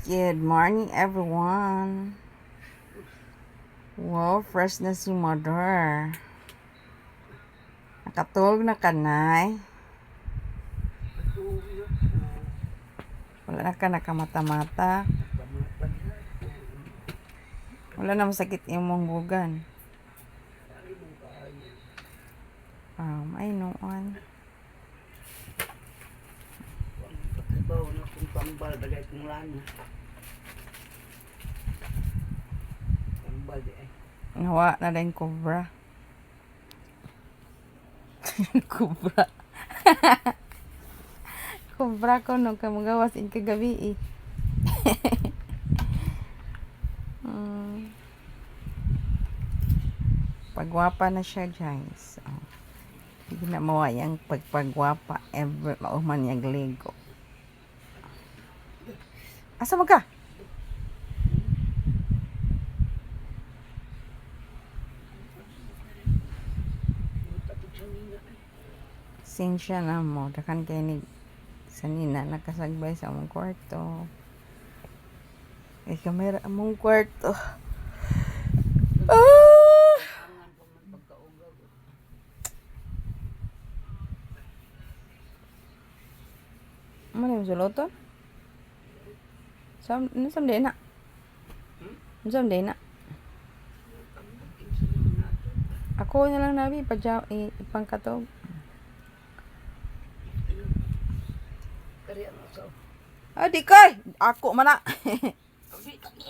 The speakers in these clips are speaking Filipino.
Good morning, everyone. Wow, fresh na si mother. Nakatulog na kanay. Wala na ka nakamata-mata. Wala na masakit imong bugan. Ay noon. Bawa na kung pambal bagay kong lana. Pambal di ay. Nawa na din cobra. Cobra. Cobra ko nung kamagawas in kagabi eh. Pagwapa na siya, guys. Hindi na mawayang pagpagwapa ever mauman yung ligo. Asa mo ka? Sinsya na mo. Dakan kayo ni sanina nakasagbay sa among kwarto. Kamera among kwarto. Mana yung suluton? Nasam din na. Nasam din na. Ako na lang nabi ipangkatog. Di koy! Ako man na.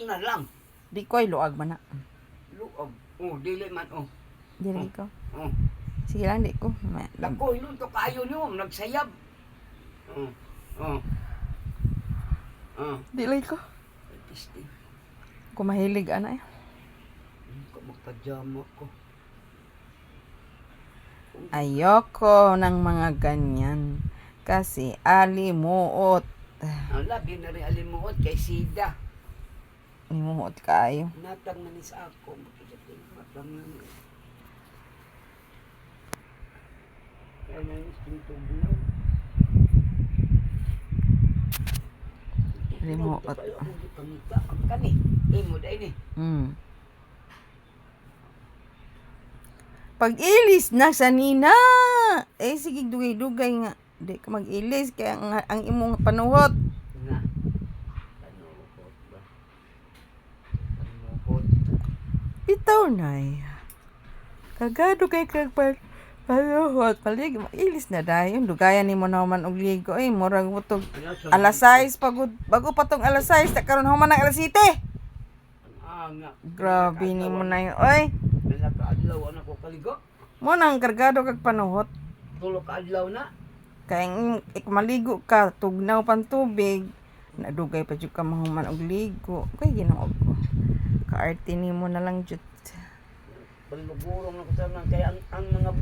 Na lang. Di koy, luag man na. Luog. Oh, dili man oh. Dili ko. Oh. Sige lang, di ko. Dako yun to kayo niyo, nagsayab. Oh. Oh. Oh. Dili ko. Pisting. Ako mahilig, ana eh. Ko magpajama ko. Ayoko ng mga ganyan. Kasi alimuot. Ang labi na rin alimuot kay Sida. Alimuot kayo. Natang na ni sa ako. Makidating matang na ni. Kaya na yung tubulaw. Alimuot. Ang kani. Imo dahil ni. Pag-ilis na sa nina. Sige dugay-dugay nga. Di ka mag-ilis. Kaya ang imong panuhot. Nga. Panuhot ba? Panuhot. Bitaw na eh. Kagado kay panuhot. Palig, mag-ilis na dahil. Dugayan ni mo naman og ligo. Murag butog. Alas 6. Bago pa tong alas 6. Karon human ng alas 7. Nga. Grabe ni mo na yun. Oy. Nakaadlaw na ko kaligo. Mo nang kargado kag panuhot. Tulo ka adlaw na. Kaya maligo ka, tugnaw pang tubig. Nadugay pa dyan ka mahuman og ligo. Kaya ginaog ko. Kaarte ni mo na lang dyan. Palugurong na ko sa kaya ang mga